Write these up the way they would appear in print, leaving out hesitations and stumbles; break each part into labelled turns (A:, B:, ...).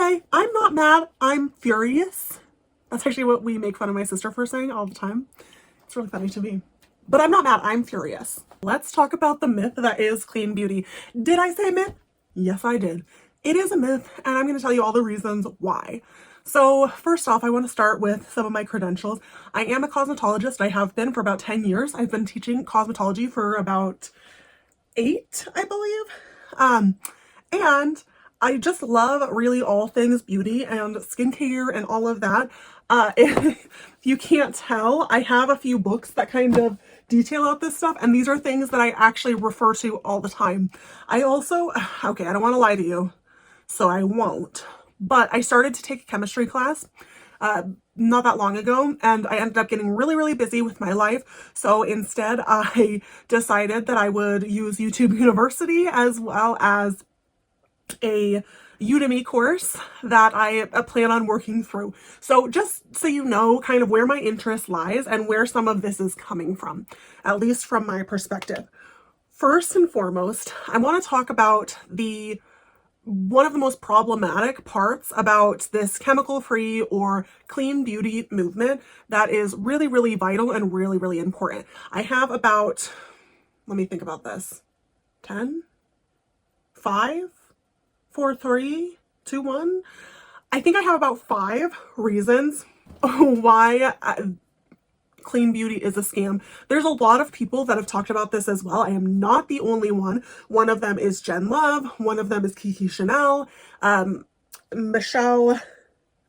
A: Okay, I'm not mad, I'm furious. That's actually what we make fun of my sister for saying all the time. It's really funny to me. But I'm not mad, I'm furious. Let's talk about the myth that is clean beauty. Did I say myth? Yes, I did. It is a myth, and I'm going to tell you all the reasons why. So first off, I want to start with some of my credentials. I am a cosmetologist. I have been for about 10 years. I've been teaching cosmetology for about 8, I believe. And I just love really all things beauty and skincare and all of that. If you can't tell, I have a few books that kind of detail out this stuff, and these are things that I actually refer to all the time. I also, okay, I don't want to lie to you, so I won't, but I started to take a chemistry class not that long ago, and I ended up getting really, really busy with my life. So instead, I decided that I would use YouTube University as well as a Udemy course that I plan on working through. So just so you know kind of where my interest lies and where some of this is coming from, at least from my perspective. First and foremost, I want to talk about one of the most problematic parts about this chemical-free or clean beauty movement that is really, really vital and really, really important. I have about, let me think about this, 10, 5, 4, 3, 2, 1. I think I have about 5 reasons why clean beauty is a scam. There's a lot of people that have talked about this as well. I am not the only one. One of them is Jen Love. One of them is Kiki Chanel. Michelle,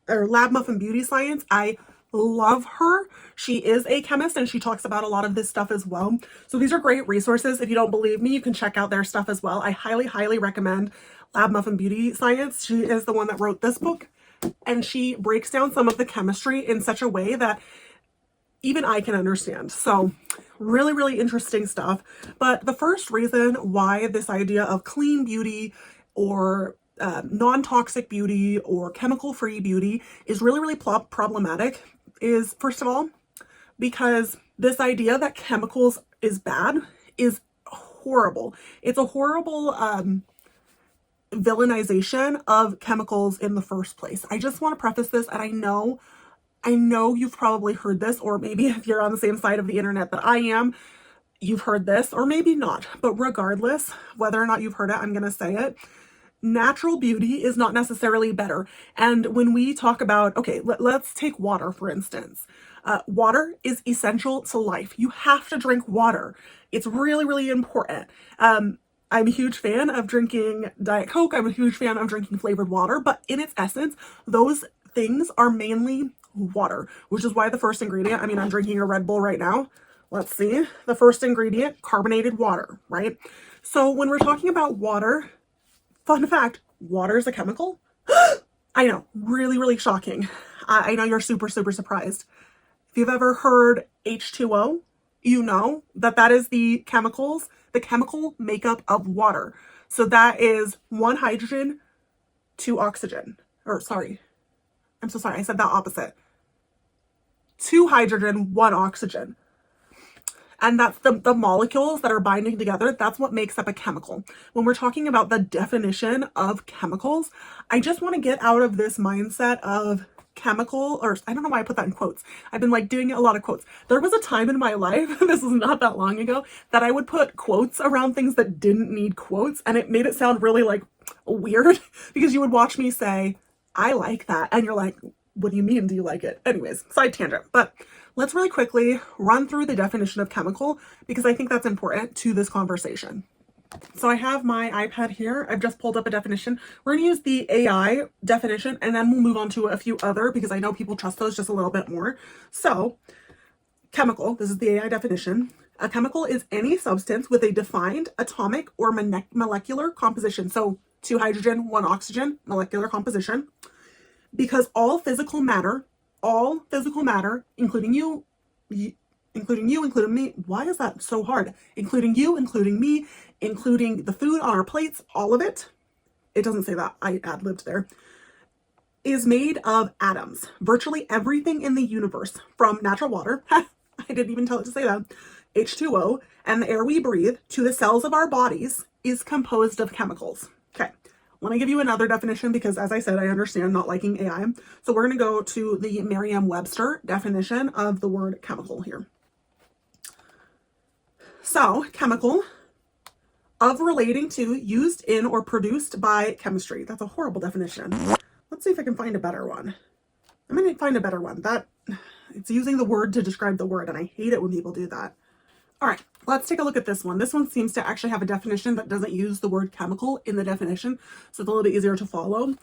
A: or Lab Muffin Beauty Science. I love her. She is a chemist and she talks about a lot of this stuff as well. So these are great resources. If you don't believe me, you can check out their stuff as well. I highly, highly recommend Lab Muffin Beauty Science. She is the one that wrote this book, and she breaks down some of the chemistry in such a way that even I can understand. So really, really interesting stuff. But the first reason why this idea of clean beauty or non-toxic beauty or chemical-free beauty is really, really problematic is, first of all, because this idea that chemicals is bad is horrible. It's a horrible villainization of chemicals in the first place. I just want to preface this, and I know you've probably heard this, or maybe if you're on the same side of the internet that I am, you've heard this, or maybe not. But regardless, whether or not you've heard it, I'm going to say it. Natural beauty is not necessarily better. And when we talk about, okay, let's take water, for instance. Water is essential to life. You have to drink water. It's really, really important. I'm a huge fan of drinking Diet Coke. I'm a huge fan of drinking flavored water, but in its essence, those things are mainly water, which is why the first ingredient, I mean, I'm drinking a Red Bull right now. Let's see. The first ingredient, carbonated water, right? So when we're talking about water, fun fact, water is a chemical. I know, really, really shocking. I know you're super, super surprised. If you've ever heard H2O, you know that that is the chemical makeup of water. So that is 1 hydrogen, 2 oxygen. Or sorry, I'm so sorry, I said that opposite. 2 hydrogen, 1 oxygen. And that's the molecules that are binding together. That's what makes up a chemical. When we're talking about the definition of chemicals, I just want to get out of this mindset of chemical, or I don't know why I put that in quotes. I've been like doing a lot of quotes. There was a time in my life, this is not that long ago, that I would put quotes around things that didn't need quotes, and it made it sound really like weird because you would watch me say, I like that. And you're like, what do you mean? Do you like it? Anyways, side tangent. But let's really quickly run through the definition of chemical because I think that's important to this conversation. So I have my iPad here. I've just pulled up a definition. We're going to use the AI definition and then we'll move on to a few other because I know people trust those just a little bit more. So chemical, this is the AI definition. A chemical is any substance with a defined atomic or molecular composition. So 2 hydrogen, 1 oxygen, molecular composition. Because all physical matter, including you, including me, why is that so hard? Including you, including me, including the food on our plates, all of it, it doesn't say that, I ad-libbed there, is made of atoms. Virtually everything in the universe, from natural water, I didn't even tell it to say that, H2O, and the air we breathe, to the cells of our bodies, is composed of chemicals. Okay, let me give you another definition because, as I said, I understand not liking AI. So we're going to go to the Merriam-Webster definition of the word chemical here. So, chemical, of relating to, used in, or produced by chemistry. That's a horrible definition. Let's see if I can find a better one. I'm going to find a better one. It's using the word to describe the word, and I hate it when people do that. All right, let's take a look at this one. This one seems to actually have a definition that doesn't use the word chemical in the definition, so it's a little bit easier to follow.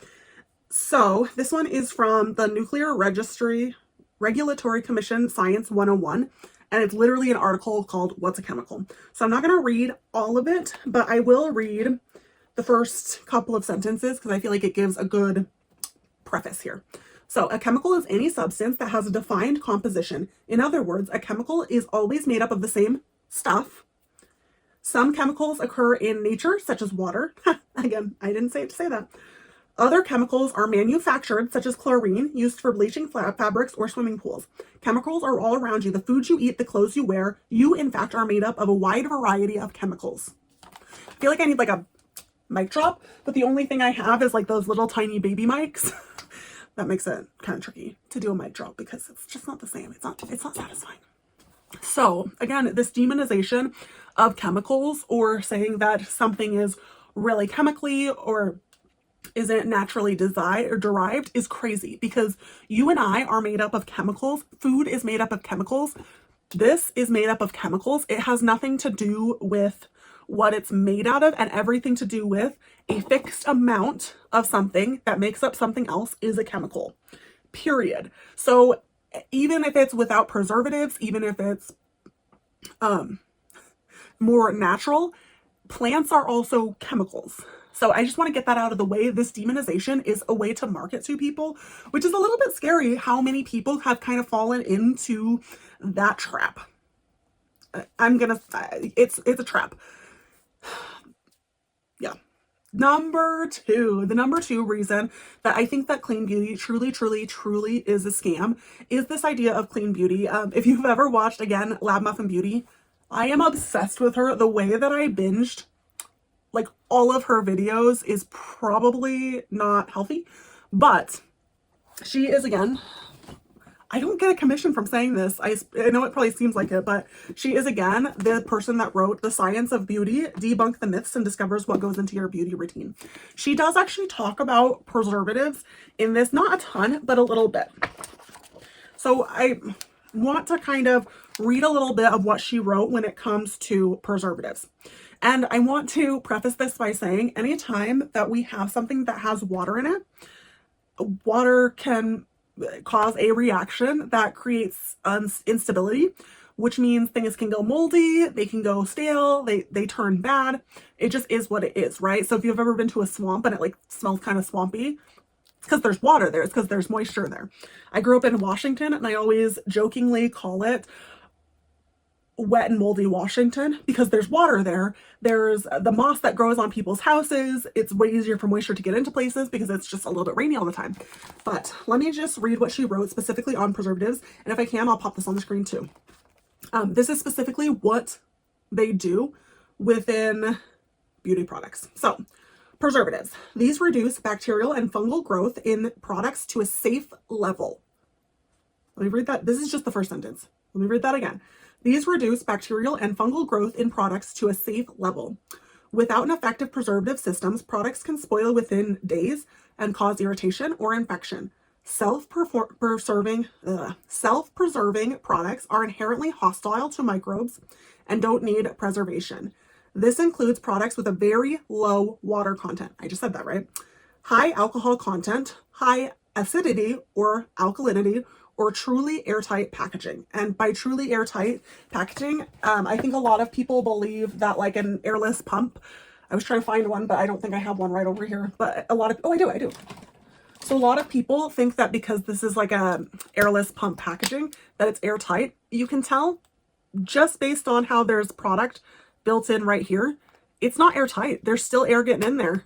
A: So this one is from the Nuclear Regulatory Commission Science 101, and it's literally an article called What's a Chemical? So I'm not going to read all of it, but I will read the first couple of sentences because I feel like it gives a good preface here. So a chemical is any substance that has a defined composition. In other words, a chemical is always made up of the same stuff. Some chemicals occur in nature, such as water. Again, I didn't say it to say that. Other chemicals are manufactured, such as chlorine, used for bleaching fabrics or swimming pools. Chemicals are all around you. The food you eat, the clothes you wear. You, in fact, are made up of a wide variety of chemicals. I feel like I need like a mic drop, but the only thing I have is like those little tiny baby mics. That makes it kind of tricky to do a mic drop because it's just not the same. It's not satisfying. So again, this demonization of chemicals, or saying that something is really chemically or isn't naturally derived, is crazy, because you and I are made up of chemicals. Food is made up of chemicals. This is made up of chemicals. It has nothing to do with what it's made out of, and everything to do with a fixed amount of something that makes up something else is a chemical, period. So even if it's without preservatives, even if it's more natural, plants are also chemicals. So I just want to get that out of the way. This demonization is a way to market to people, which is a little bit scary how many people have kind of fallen into that trap. It's a trap. Yeah. The number two reason that I think that clean beauty truly is a scam is this idea of clean beauty. If you've ever watched, again, Lab Muffin Beauty, I am obsessed with her. The way that I binged like all of her videos is probably not healthy, but she is, again, I don't get a commission from saying this. I know it probably seems like it, but she is, again, the person that wrote The Science of Beauty, Debunk the Myths and Discovers What Goes into Your Beauty Routine. She does actually talk about preservatives in this, not a ton, but a little bit. So I want to kind of read a little bit of what she wrote when it comes to preservatives. And I want to preface this by saying anytime that we have something that has water in it, water can cause a reaction that creates instability, which means things can go moldy, they can go stale, they turn bad. It just is what it is, right? So if you've ever been to a swamp and it like smells kind of swampy, it's because there's water there. It's because there's moisture there. I grew up in Washington, and I always jokingly call it wet and moldy Washington because there's water there. There's the moss that grows on people's houses. It's way easier for moisture to get into places because it's just a little bit rainy all the time. But let me just read what she wrote specifically on preservatives, and if I can, I'll pop this on the screen too. This is specifically what they do within beauty products. So, preservatives. These reduce bacterial and fungal growth in products to a safe level. Let me read that. This is just the first sentence. Let me read that again. These reduce bacterial and fungal growth in products to a safe level. Without an effective preservative systems, products can spoil within days and cause irritation or infection. Self-preserving products are inherently hostile to microbes and don't need preservation. This includes products with a very low water content. I just said that, right? High alcohol content, high acidity or alkalinity, or truly airtight packaging. And by truly airtight packaging, I think a lot of people believe that like an airless pump, I was trying to find one, but I don't think I have one right over here. But I do. So a lot of people think that because this is like a airless pump packaging, that it's airtight. You can tell just based on how there's product built in right here, it's not airtight. There's still air getting in there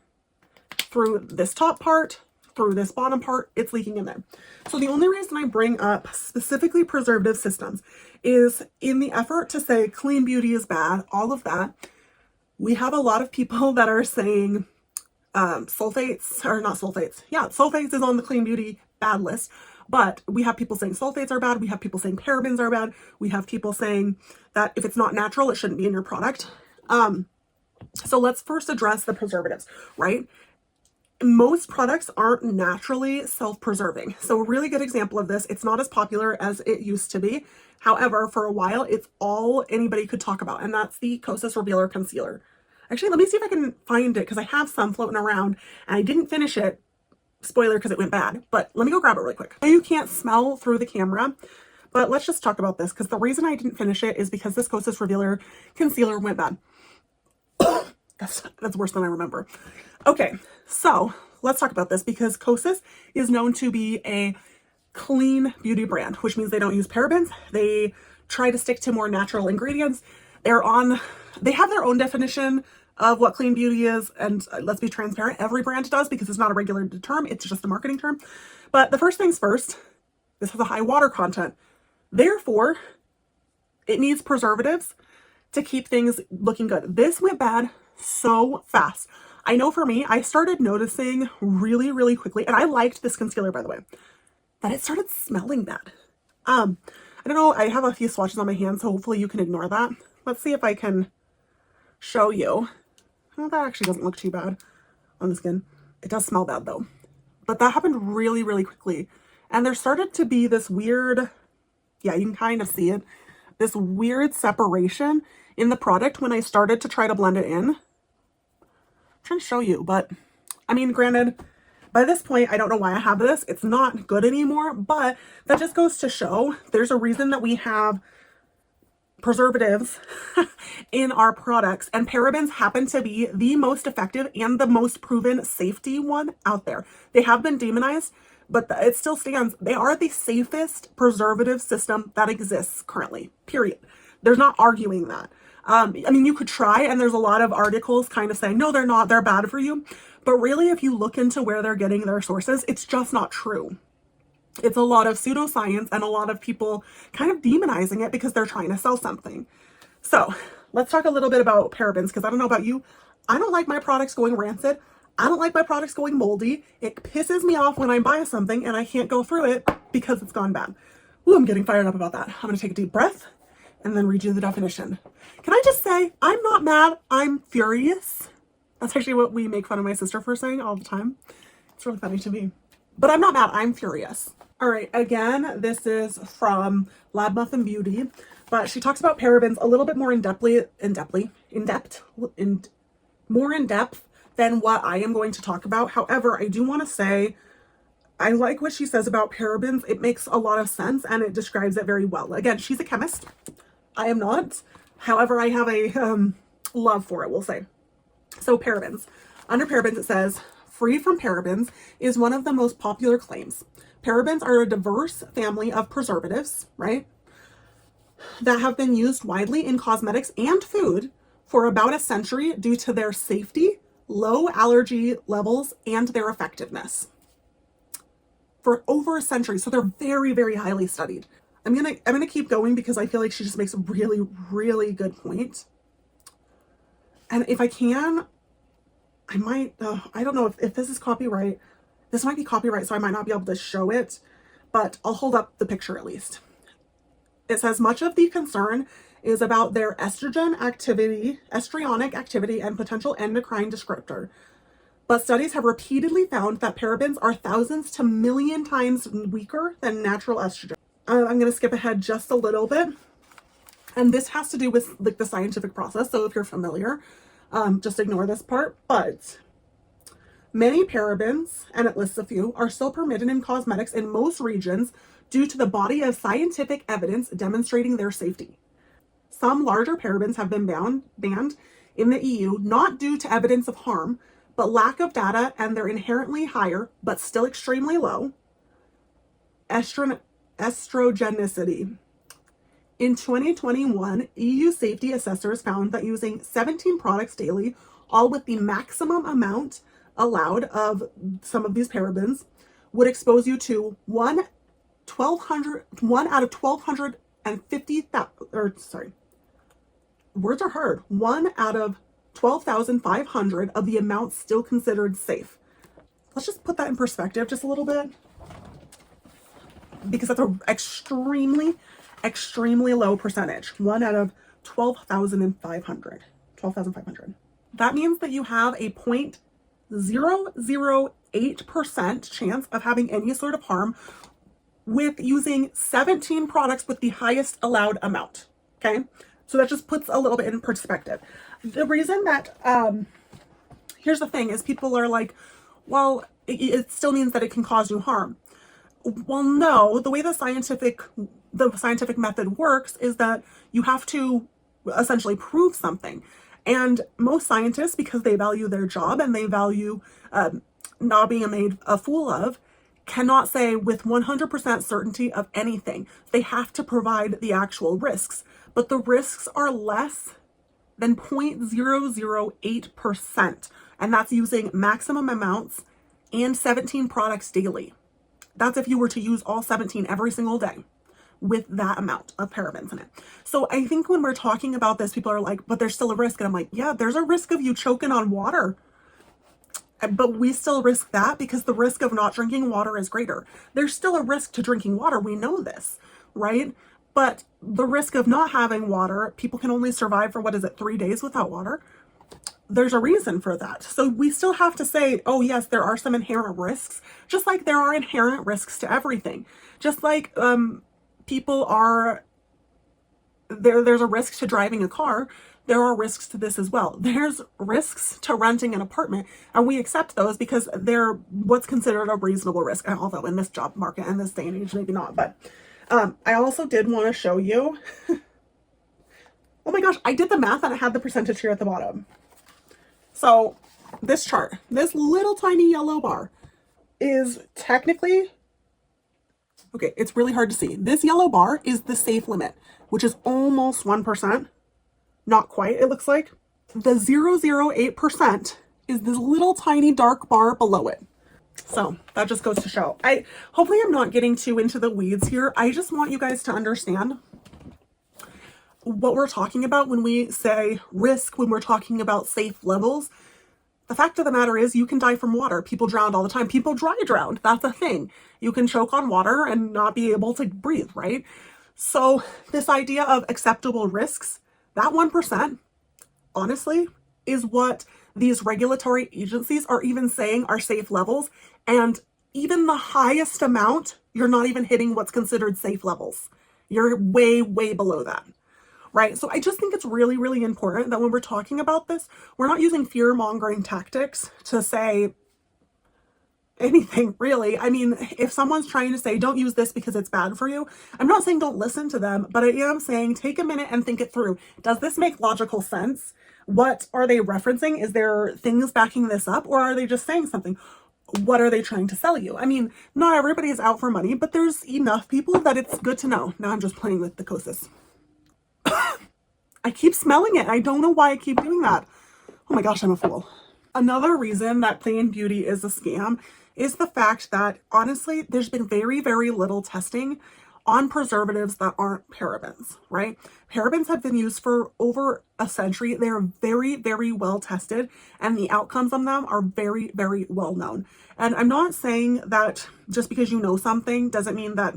A: through this top part, through this bottom part, it's leaking in there. So the only reason I bring up specifically preservative systems is in the effort to say clean beauty is bad, all of that. We have a lot of people that are saying sulfates, or not sulfates. Yeah, sulfates is on the clean beauty bad list. But we have people saying sulfates are bad. We have people saying parabens are bad. We have people saying that if it's not natural, it shouldn't be in your product. So let's first address the preservatives, right? Most products aren't naturally self-preserving. So a really good example of this, it's not as popular as it used to be. However, for a while, it's all anybody could talk about, and that's the Kosas Revealer Concealer. Actually, let me see if I can find it, because I have some floating around, and I didn't finish it. Spoiler, because it went bad. But let me go grab it really quick. You can't smell through the camera, but let's just talk about this, because the reason I didn't finish it is because this Kosas Revealer Concealer went bad. That's worse than I remember. Okay, so let's talk about this, because Kosas is known to be a clean beauty brand, which means they don't use parabens. They try to stick to more natural ingredients. They have their own definition of what clean beauty is, and let's be transparent, every brand does, because it's not a regular term, it's just a marketing term. But the first things first, this has a high water content. Therefore, it needs preservatives to keep things looking good. This went bad so fast. I know for me, I started noticing really, really quickly, and I liked this concealer, by the way, that it started smelling bad. I don't know, I have a few swatches on my hands, so hopefully you can ignore that. Let's see if I can show you. Well, that actually doesn't look too bad on the skin. It does smell bad though. But that happened really, really quickly. And there started to be this weird, yeah, you can kind of see it, this weird separation in the product when I started to try to blend it in. I'm trying to show you, but I mean, granted, by this point, I don't know why I have this. It's not good anymore, but that just goes to show there's a reason that we have preservatives in our products, and parabens happen to be the most effective and the most proven safety one out there. They have been demonized, but it still stands. They are the safest preservative system that exists currently, period. There's not arguing that. I mean, you could try, and there's a lot of articles kind of saying, no, they're not, they're bad for you. But really, if you look into where they're getting their sources, it's just not true. It's a lot of pseudoscience and a lot of people kind of demonizing it because they're trying to sell something. So let's talk a little bit about parabens, because I don't know about you. I don't like my products going rancid. I don't like my products going moldy. It pisses me off when I buy something and I can't go through it because it's gone bad. Ooh, I'm getting fired up about that. I'm going to take a deep breath and then read you the definition. Can I just say, I'm not mad, I'm furious. That's actually what we make fun of my sister for saying all the time. It's really funny to me. But I'm not mad, I'm furious. All right, again, this is from Lab Muffin Beauty, but she talks about parabens a little bit more more in depth than what I am going to talk about. However, I do want to say, I like what she says about parabens. It makes a lot of sense and it describes it very well. Again, she's a chemist. I am not. However, I have a love for it, we'll say. So parabens. Under parabens, it says, free from parabens is one of the most popular claims. Parabens are a diverse family of preservatives, right, that have been used widely in cosmetics and food for about a century due to their safety, low allergy levels, and their effectiveness. For over a century, so they're very, very highly studied. I'm gonna keep going because I feel like she just makes a really, really good point. And if I can, I might, I don't know if this is copyright. This might be copyright, so I might not be able to show it, but I'll hold up the picture at least. It says, much of the concern is about their estrogenic activity, and potential endocrine disruptor. But studies have repeatedly found that parabens are thousands to million times weaker than natural estrogen. I'm going to skip ahead just a little bit. And this has to do with like the scientific process. So if you're familiar, just ignore this part. But many parabens, and it lists a few, are still permitted in cosmetics in most regions due to the body of scientific evidence demonstrating their safety. Some larger parabens have been banned in the EU, not due to evidence of harm, but lack of data and their inherently higher, but still extremely low, estrogenicity. In 2021, EU safety assessors found that using 17 products daily, all with the maximum amount allowed of some of these parabens, would expose you to one out of 1,250, words are hard, 1 out of 12,500 of the amounts still considered safe. Let's just put that in perspective just a little bit, because that's an extremely, extremely low percentage. 1 out of 12,500. 12,500. That means that you have a 0.008% chance of having any sort of harm with using 17 products with the highest allowed amount. Okay, so that just puts a little bit in perspective. The reason that, here's the thing, is people are like, well, it still means that it can cause you harm. Well, no, the way the scientific method works is that you have to essentially prove something. And most scientists, because they value their job and they value not being made a fool of, cannot say with 100% certainty of anything. They have to provide the actual risks, but the risks are less than 0.008%, and that's using maximum amounts and 17 products daily. That's if you were to use all 17 every single day with that amount of parabens in it. So I think when we're talking about this, people are like, but there's still a risk. And I'm like, yeah, there's a risk of you choking on water. But we still risk that because the risk of not drinking water is greater. There's still a risk to drinking water. We know this, right? But the risk of not having water, people can only survive for, 3 days without water. There's a reason for that. So we still have to say, oh yes, there are some inherent risks, just like there are inherent risks to everything. Just like people are, there's a risk to driving a car. There are risks to this as well. There's risks to renting an apartment, and we accept those because they're what's considered a reasonable risk. Although in this job market and this day and age, maybe not. But I also did want to show you. Oh my gosh, I did the math and I had the percentage here at the bottom. So this chart, this little tiny yellow bar is technically, okay, it's really hard to see. This yellow bar is the safe limit, which is almost 1%. Not quite, it looks like. The 0.008% is this little tiny dark bar below it. So that just goes to show. Hopefully I'm not getting too into the weeds here. I just want you guys to understand what we're talking about when we say risk, when we're talking about safe levels. The fact of the matter is you can die from water. People drown all the time. People dry drown. That's a thing. You can choke on water and not be able to breathe, right? So this idea of acceptable risks, that 1%, honestly, is what these regulatory agencies are even saying are safe levels. And even the highest amount, you're not even hitting what's considered safe levels. You're way, way below that. Right? So I just think it's really, really important that when we're talking about this, we're not using fear-mongering tactics to say anything, really. I mean, if someone's trying to say, don't use this because it's bad for you, I'm not saying don't listen to them, but I am saying take a minute and think it through. Does this make logical sense? What are they referencing? Is there things backing this up, or are they just saying something? What are they trying to sell you? I mean, not everybody is out for money, but there's enough people that it's good to know. Now I'm just playing with the Kosas. I keep smelling it. I don't know why I keep doing that. Oh my gosh, I'm a fool. Another reason that Clean Beauty is a scam is the fact that, honestly, there's been very, very little testing on preservatives that aren't parabens, right? Parabens have been used for over a century. They're very, very well tested, and the outcomes on them are very, very well known. And I'm not saying that just because you know something doesn't mean that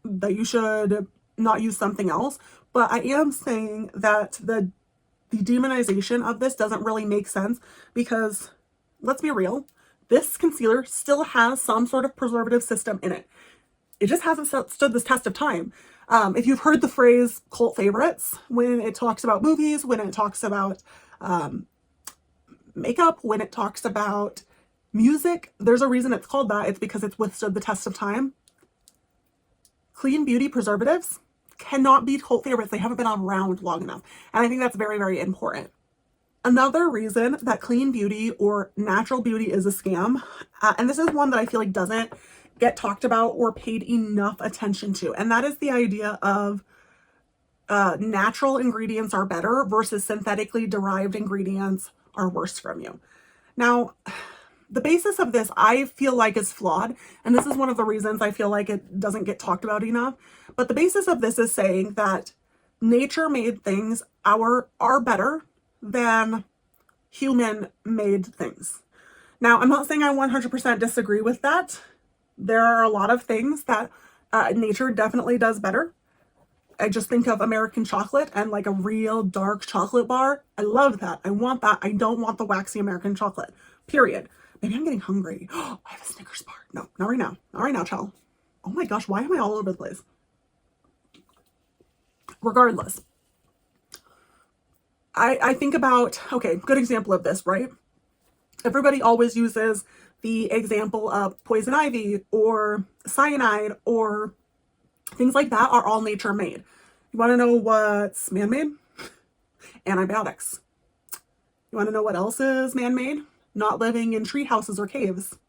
A: you should not use something else. But I am saying that the demonization of this doesn't really make sense because, let's be real, this concealer still has some sort of preservative system in it. It just hasn't stood this test of time. If you've heard the phrase cult favorites, when it talks about movies, when it talks about makeup, when it talks about music, there's a reason it's called that. It's because it's withstood the test of time. Clean Beauty preservatives cannot be cult favorites. They haven't been around long enough. And I think that's very, very important. Another reason that Clean Beauty or natural beauty is a scam, and this is one that I feel like doesn't get talked about or paid enough attention to, and that is the idea of natural ingredients are better versus synthetically derived ingredients are worse from you. Now, the basis of this, I feel like, is flawed, and this is one of the reasons I feel like it doesn't get talked about enough. But the basis of this is saying that nature-made things are better than human-made things. Now, I'm not saying I 100% disagree with that. There are a lot of things that nature definitely does better. I just think of American chocolate and like a real dark chocolate bar. I love that. I want that. I don't want the waxy American chocolate, period. Maybe I'm getting hungry. Oh, I have a Snickers bar. No, not right now. Not right now, child. Oh my gosh, why am I all over the place? Regardless, I think about, okay, good example of this, right? Everybody always uses the example of poison ivy or cyanide or things like that are all nature made. You want to know what's man-made? Antibiotics. You want to know what else is man-made? Not living in tree houses or caves.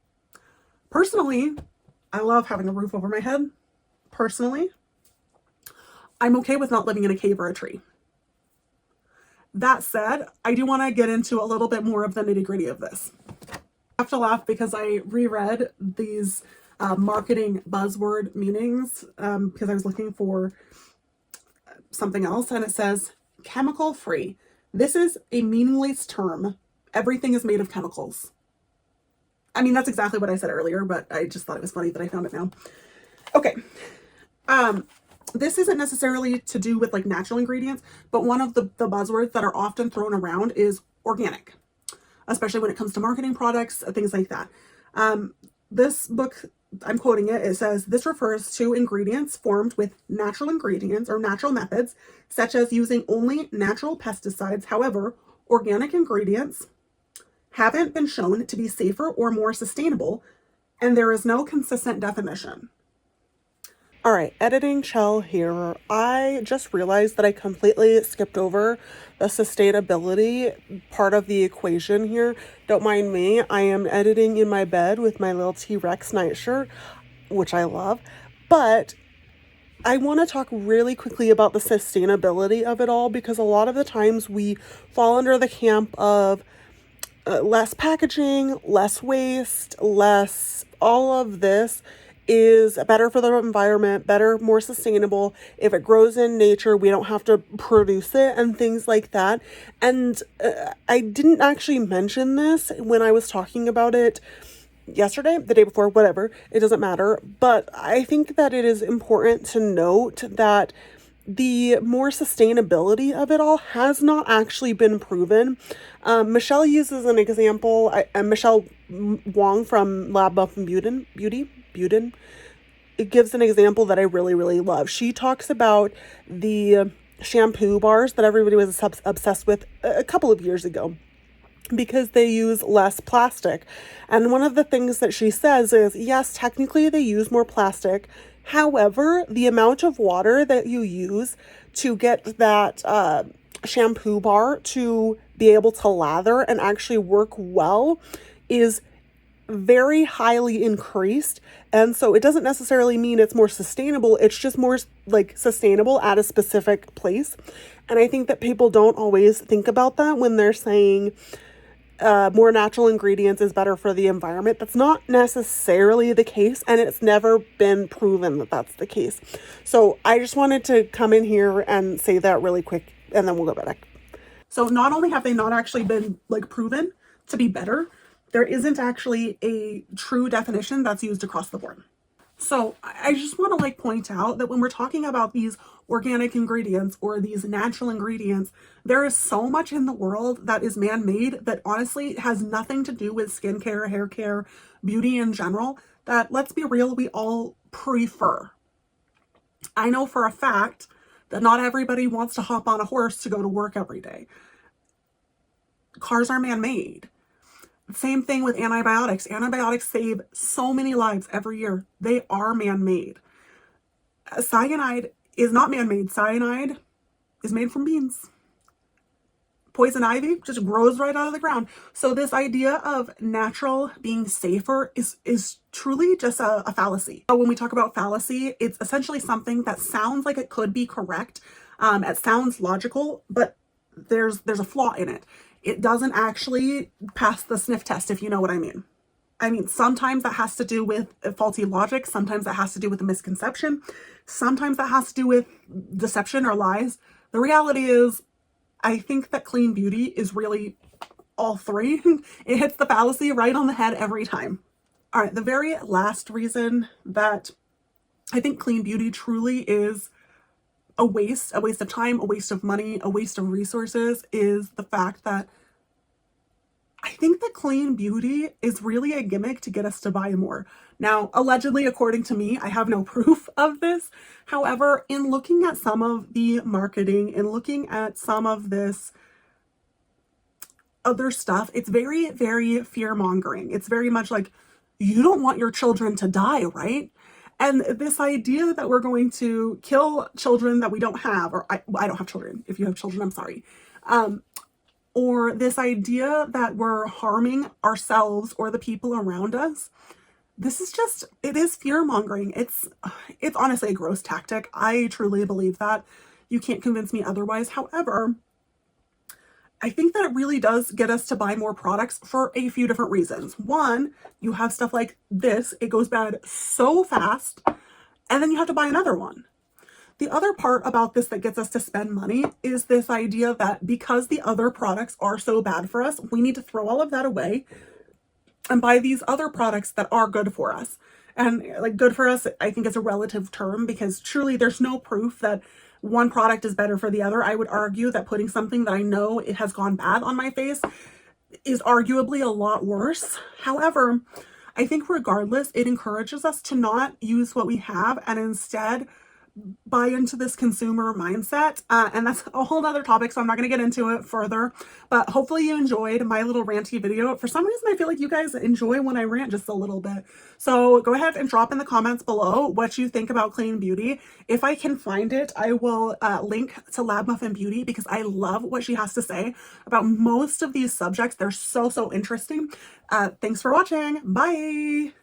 A: Personally, I love having a roof over my head. Personally, I'm okay with not living in a cave or a tree. That said, I do want to get into a little bit more of the nitty-gritty of this. I have to laugh because I reread these marketing buzzword meanings because I was looking for something else, and it says chemical free. This is a meaningless term. Everything is made of chemicals. I mean, that's exactly what I said earlier, but I just thought it was funny that I found it now. Okay. This isn't necessarily to do with like natural ingredients, but one of the buzzwords that are often thrown around is organic, especially when it comes to marketing products, things like that. This book, I'm quoting it, it says, this refers to ingredients formed with natural ingredients or natural methods, such as using only natural pesticides. However, organic ingredients haven't been shown to be safer or more sustainable, and there is no consistent definition. All right, editing Chell here. I just realized that I completely skipped over the sustainability part of the equation here. Don't mind me. I am editing in my bed with my little T-Rex nightshirt, which I love. But I want to talk really quickly about the sustainability of it all, because a lot of the times we fall under the camp of less packaging, less waste, less all of this is better for the environment, better, more sustainable. If it grows in nature, we don't have to produce it and things like that. And I didn't actually mention this when I was talking about it yesterday, the day before, whatever, it doesn't matter. But I think that it is important to note that the more sustainability of it all has not actually been proven. Michelle uses an example, Michelle Wong from Lab Buff and Beauty, it gives an example that I really, really love. She talks about the shampoo bars that everybody was obsessed with a couple of years ago because they use less plastic. And one of the things that she says is, yes, technically they use more plastic. However, the amount of water that you use to get that shampoo bar to be able to lather and actually work well is very highly increased. And so it doesn't necessarily mean it's more sustainable. It's just more like sustainable at a specific place. And I think that people don't always think about that when they're saying more natural ingredients is better for the environment. That's not necessarily the case, and it's never been proven that that's the case. So I just wanted to come in here and say that really quick, and then we'll go back. So not only have they not actually been like proven to be better, there isn't actually a true definition that's used across the board. So I just want to like point out that when we're talking about these organic ingredients or these natural ingredients, there is so much in the world that is man-made that honestly has nothing to do with skincare, hair care, beauty in general, that, let's be real, we all prefer. I know for a fact that not everybody wants to hop on a horse to go to work every day. Cars are man-made. Same thing with antibiotics. Antibiotics save so many lives every year. They are man-made. Cyanide is not man-made. Cyanide is made from beans. Poison ivy just grows right out of the ground. So this idea of natural being safer is truly just a fallacy. When we talk about fallacy, it's essentially something that sounds like it could be correct. It sounds logical, but there's a flaw in it. It doesn't actually pass the sniff test, if you know what I mean. I mean, sometimes that has to do with faulty logic. Sometimes that has to do with a misconception. Sometimes that has to do with deception or lies. The reality is, I think that clean beauty is really all three. It hits the fallacy right on the head every time. All right, the very last reason that I think clean beauty truly is a waste of time, a waste of money, a waste of resources is the fact that I think that clean beauty is really a gimmick to get us to buy more. Now, allegedly, according to me, I have no proof of this. However, in looking at some of the marketing and looking at some of this other stuff, it's very, very fear mongering. It's very much like, you don't want your children to die, right? And this idea that we're going to kill children that we don't have, or I don't have children. If you have children, I'm sorry. Or this idea that we're harming ourselves or the people around us. This is just, it is fear mongering. It's honestly a gross tactic. I truly believe that. You can't convince me otherwise. However, I think that it really does get us to buy more products for a few different reasons. One, you have stuff like this. It goes bad so fast, and then you have to buy another one. The other part about this that gets us to spend money is this idea that because the other products are so bad for us, we need to throw all of that away and buy these other products that are good for us. And like good for us, I think is a relative term because truly there's no proof that one product is better for the other. I would argue that putting something that I know it has gone bad on my face is arguably a lot worse. However, I think regardless, it encourages us to not use what we have and instead buy into this consumer mindset. And that's a whole other topic, so I'm not going to get into it further. But hopefully you enjoyed my little ranty video. For some reason, I feel like you guys enjoy when I rant just a little bit. So go ahead and drop in the comments below what you think about clean beauty. If I can find it, I will link to Lab Muffin Beauty because I love what she has to say about most of these subjects. They're so, so interesting. Thanks for watching. Bye.